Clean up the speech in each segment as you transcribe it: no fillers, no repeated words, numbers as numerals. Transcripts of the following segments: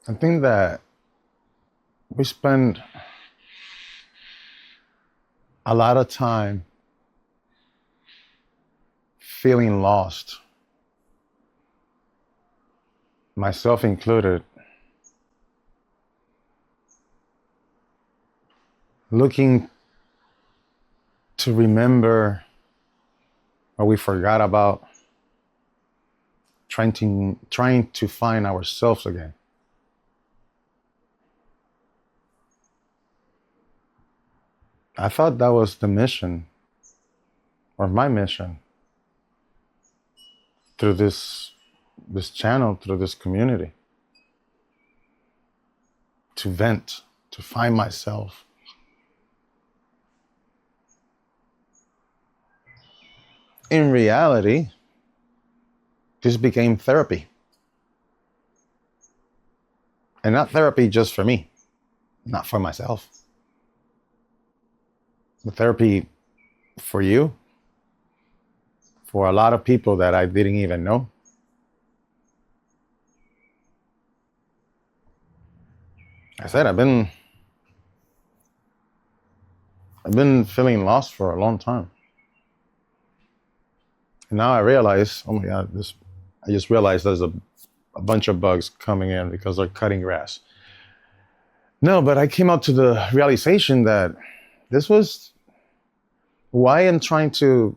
I think that we spend a lot of time feeling lost, myself included, looking to remember what we forgot about, trying to find ourselves again. I thought that was the mission, or my mission, through this channel, through this community, to vent, to find myself. In reality, this became therapy. And not therapy just for me, not for myself. The therapy for you, for a lot of people that I didn't even know. I said I've been feeling lost for a long time. And now I realize, oh my God, I just realized there's a bunch of bugs coming in because they're cutting grass. No, but I came out to the realization that this was why I'm trying to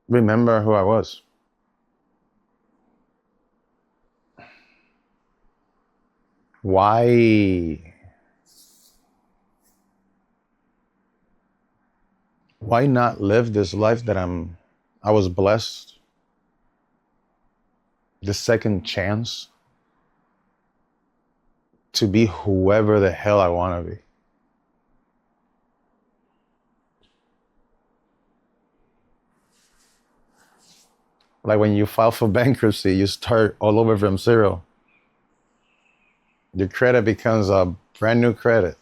remember who I was. Why not live this life that I was blessed, the second chance to be whoever the hell I want to be. Like when you file for bankruptcy, you start all over from zero. Your credit becomes a brand new credit.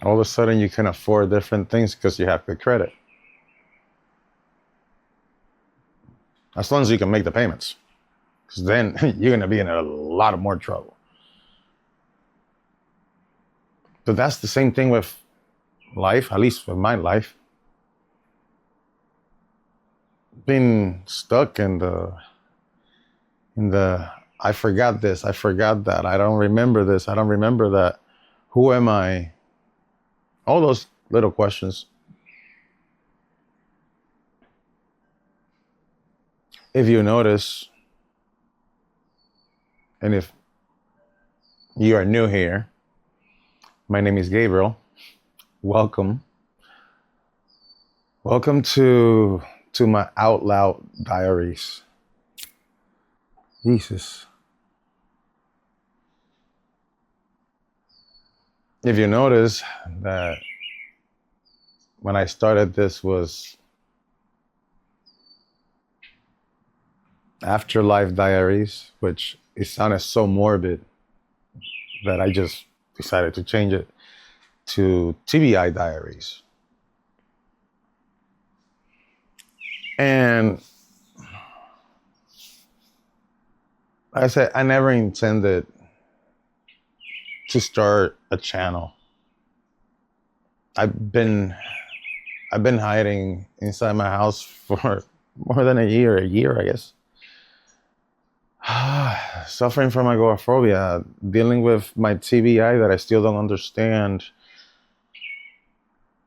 All of a sudden you can afford different things because you have good credit. As long as you can make the payments. Because then you're going to be in a lot of more trouble. But that's the same thing with life, at least with my life. Being stuck in the I forgot this, I forgot that, I don't remember this, I don't remember that. Who am I? All those little questions. If you notice, and if you are new here, my name is Gabriel. Welcome. Welcome to my Out Loud Diaries. Jesus. If you notice that when I started this was Afterlife Diaries, which it sounded so morbid that I just decided to change it to TBI Diaries. And like I said, I never intended to start a channel. I've been hiding inside my house for more than a year, I guess. Suffering from agoraphobia, dealing with my TBI that I still don't understand.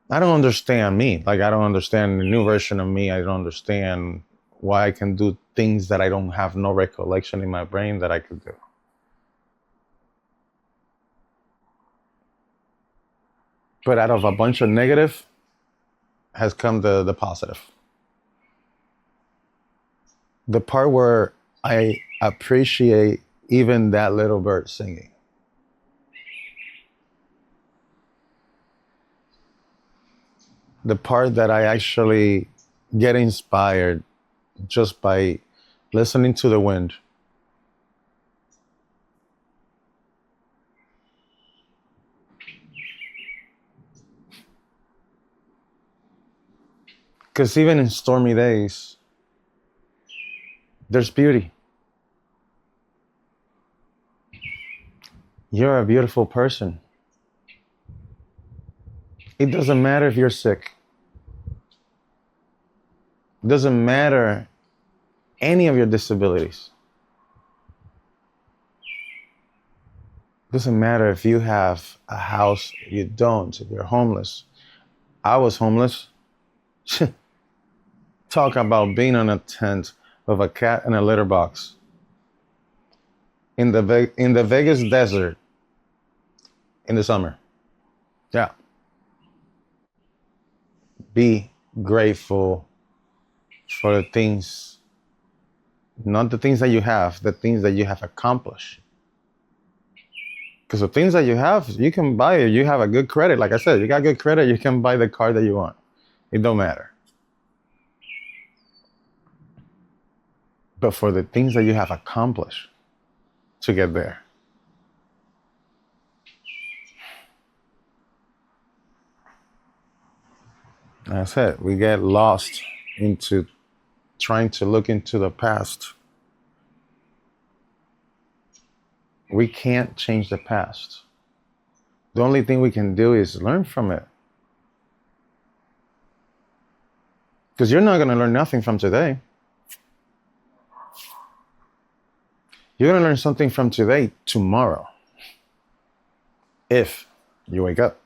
I don't understand me. Like, I don't understand the new version of me. I don't understand why I can do things that I don't have no recollection in my brain that I could do. But out of a bunch of negative has come the positive. The part where I appreciate even that little bird singing. The part that I actually get inspired just by listening to the wind. Because even in stormy days, there's beauty. You're a beautiful person. It doesn't matter if you're sick. It doesn't matter any of your disabilities. It doesn't matter if you have a house, you don't, if you're homeless. I was homeless. Talk about being on a tent with a cat and a litter box in the Vegas desert in the summer. Yeah. Be grateful for the things, not the things that you have, the things that you have accomplished. Because the things that you have, you can buy it. You have a good credit. Like I said, you got good credit, you can buy the car that you want. It don't matter. But for the things that you have accomplished to get there. Like I said, we get lost into trying to look into the past. We can't change the past. The only thing we can do is learn from it. Because you're not going to learn nothing from today. You're going to learn something from today tomorrow. If you wake up.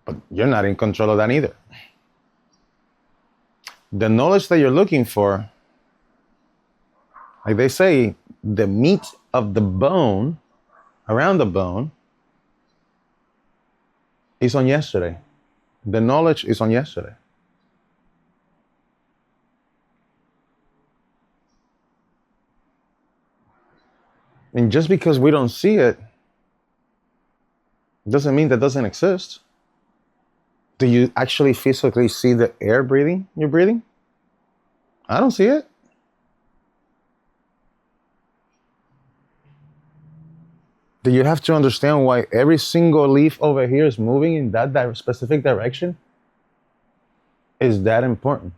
But you're not in control of that either. The knowledge that you're looking for, like they say, the meat of the bone, around the bone, is on yesterday. The knowledge is on yesterday. And just because we don't see it, doesn't mean that doesn't exist. Do you actually physically see the air you're breathing? I don't see it. Do you have to understand why every single leaf over here is moving in that specific direction? Is that important?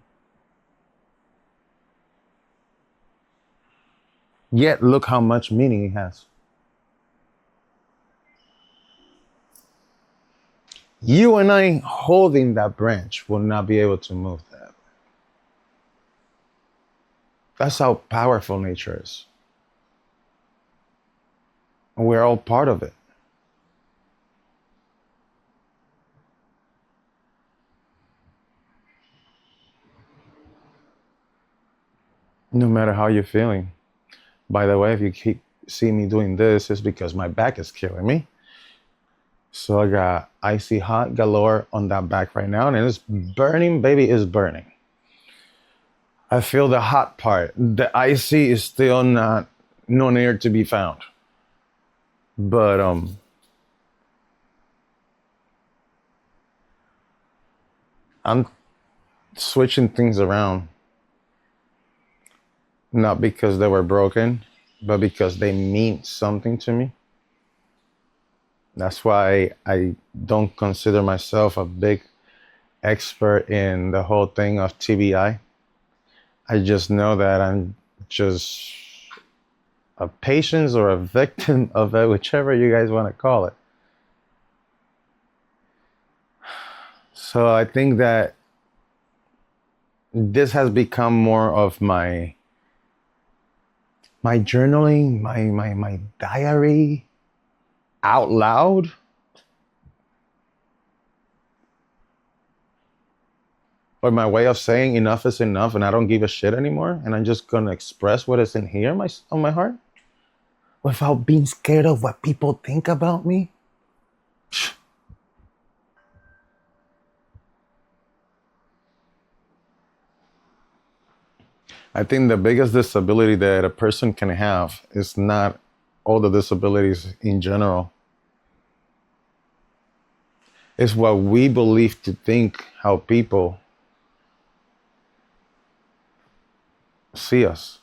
Yet look how much meaning it has. You and I holding that branch will not be able to move that. That's how powerful nature is. And we're all part of it. No matter how you're feeling. By the way, if you keep see me doing this, it's because my back is killing me. So I got icy hot galore on that back right now, and it's burning, baby, it's burning. I feel the hot part. The icy is still no near to be found. But I'm switching things around. Not because they were broken, but because they mean something to me. That's why I don't consider myself a big expert in the whole thing of TBI. I just know that I'm just a patient or a victim of it, whichever you guys want to call it. So I think that this has become more of my journaling, my diary out loud. Or my way of saying enough is enough and I don't give a shit anymore. And I'm just going to express what is in here on my heart without being scared of what people think about me. I think the biggest disability that a person can have is not all the disabilities in general. It's what we believe to think how people see us.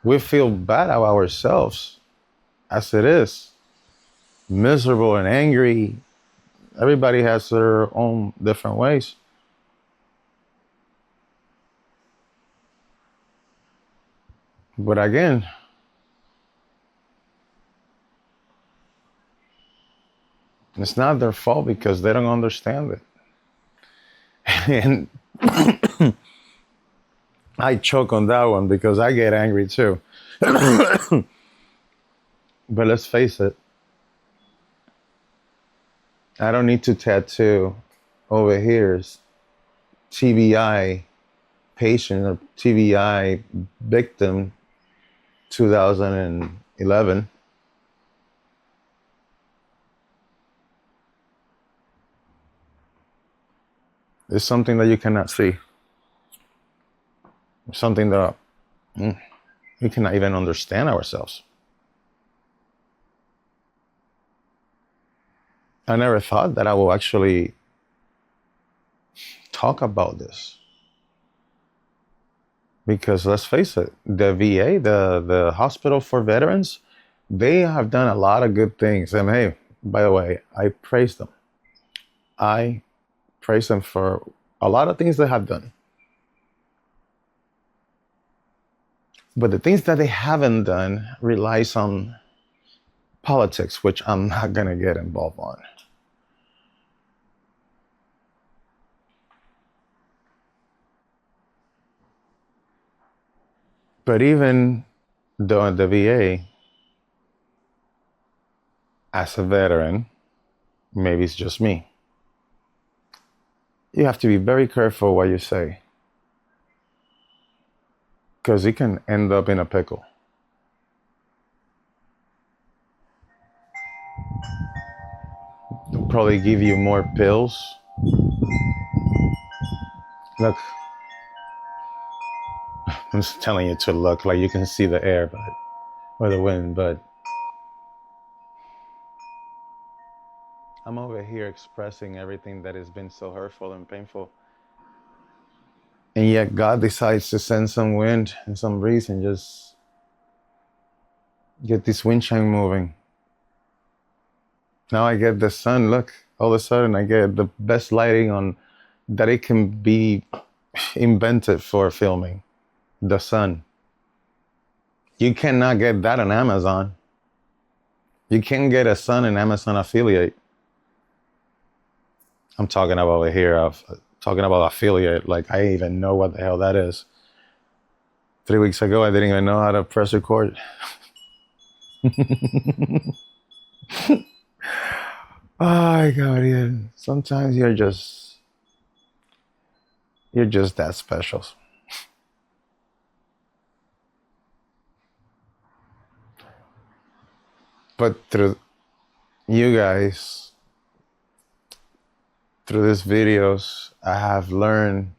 We feel bad about ourselves as it is. Miserable and angry, Everybody has their own different ways. But again, it's not their fault because they don't understand it. And I choke on that one because I get angry too. But let's face it, I don't need to tattoo over here's TBI patient or TBI victim 2011. It's something that you cannot see. Something that we cannot even understand ourselves. I never thought that I will actually talk about this. Because let's face it, the VA, the hospital for veterans, they have done a lot of good things. And hey, by the way, I praise them. I praise them for a lot of things they have done. But the things that they haven't done relies on politics, which I'm not going to get involved on. But even though the VA, as a veteran, maybe it's just me, you have to be very careful what you say, because you can end up in a pickle. They'll probably give you more pills. Look, I'm just telling you to look, like you can see the air, but or the wind, but I'm over here expressing everything that has been so hurtful and painful. And yet God decides to send some wind and some breeze and just get this wind chime moving. Now I get the sun, look, all of a sudden I get the best lighting on that it can be invented for filming. The sun. You cannot get that on Amazon. You can get a sun and Amazon affiliate. I'm talking about over here, talking about affiliate, like I even know what the hell that is. 3 weeks ago, I didn't even know how to press record. Oh, Gabriel, sometimes you're just that special. But through you guys, through these videos, I have learned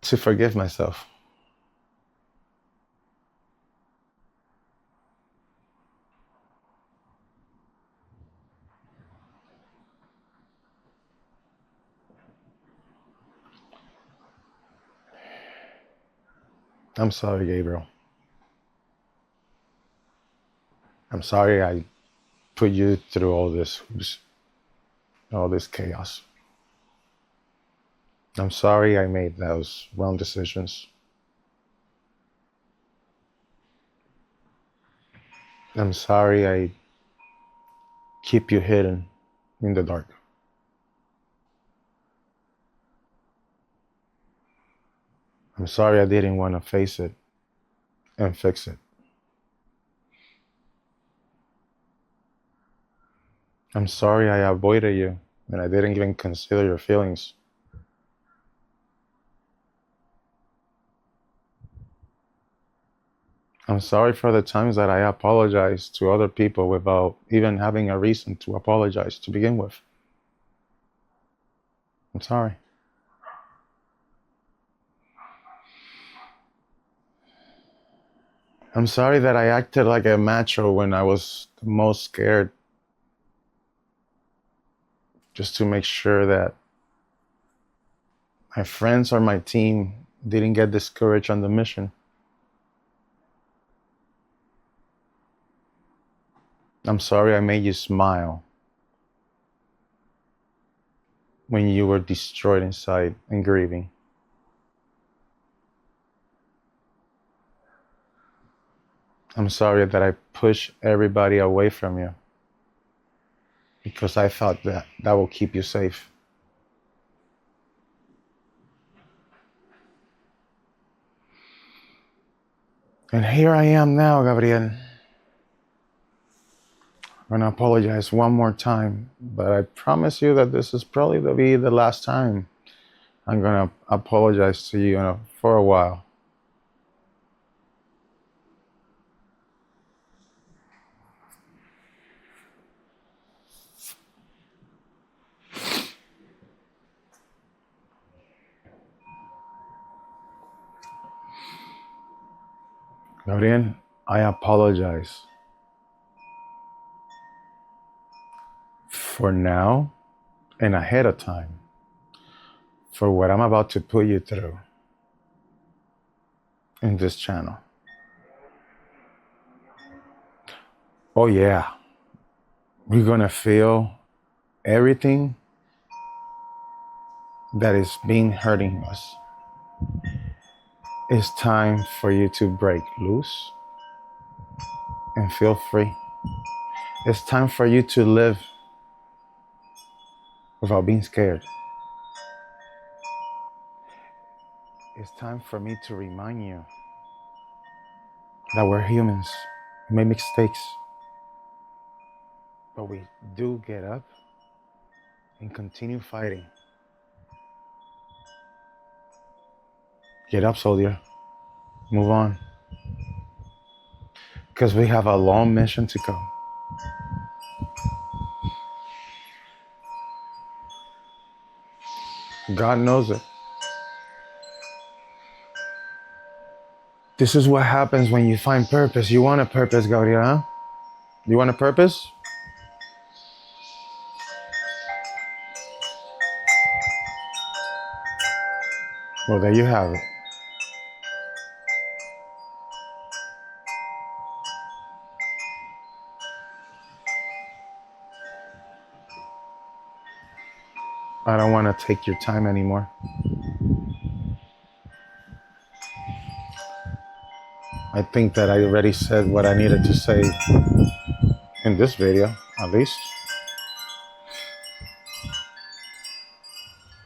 to forgive myself. I'm sorry, Gabriel. I'm sorry I put you through all this chaos. I'm sorry I made those wrong decisions. I'm sorry I keep you hidden in the dark. I'm sorry I didn't want to face it and fix it. I'm sorry I avoided you and I didn't even consider your feelings. I'm sorry for the times that I apologized to other people without even having a reason to apologize to begin with. I'm sorry. I'm sorry that I acted like a macho when I was the most scared, just to make sure that my friends or my team didn't get discouraged on the mission. I'm sorry I made you smile when you were destroyed inside and grieving. I'm sorry that I pushed everybody away from you because I thought that that will keep you safe. And here I am now, Gabriel. I'm gonna apologize one more time, but I promise you that this is probably to be the last time I'm gonna apologize to you, for a while. Gabriel, I apologize for now and ahead of time for what I'm about to put you through in this channel. Oh yeah, we're gonna feel everything that is being hurting us. It's time for you to break loose and feel free. It's time for you to live without being scared. It's time for me to remind you that we're humans. We make mistakes, but we do get up and continue fighting. Get up, soldier. Move on. Because we have a long mission to come. God knows it. This is what happens when you find purpose. You want a purpose, Gabriel, huh? You want a purpose? Well, there you have it. I don't want to take your time anymore. I think that I already said what I needed to say in this video, at least.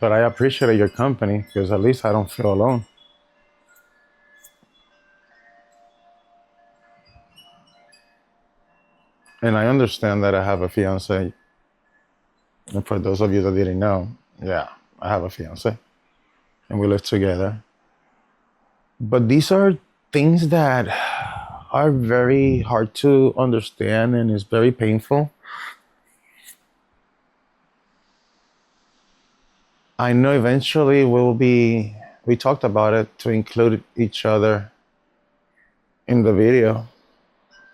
But I appreciate your company because at least I don't feel alone. And I understand that I have a fiance. And for those of you that didn't know, yeah, I have a fiance and we live together. But these are things that are very hard to understand and it's very painful. I know eventually we talked about it to include each other in the video,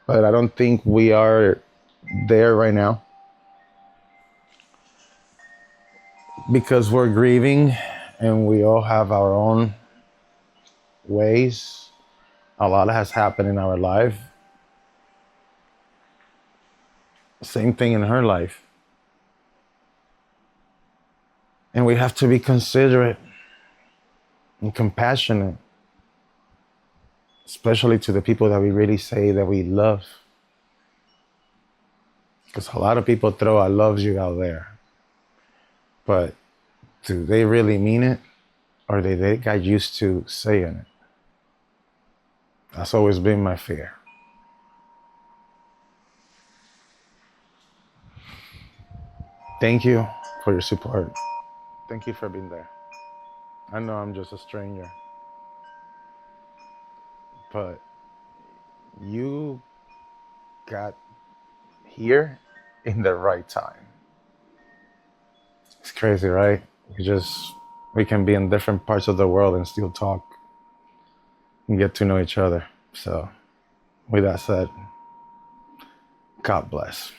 but I don't think we are there right now because we're grieving and we all have our own ways. A lot has happened in our life. Same thing in her life. And we have to be considerate and compassionate, especially to the people that we really say that we love. Because a lot of people throw "I love you" out there. But do they really mean it? Or they got used to saying it? That's always been my fear. Thank you for your support. Thank you for being there. I know I'm just a stranger, but you got here in the right time. It's crazy, right? We can be in different parts of the world and still talk and get to know each other. So with that said, God bless.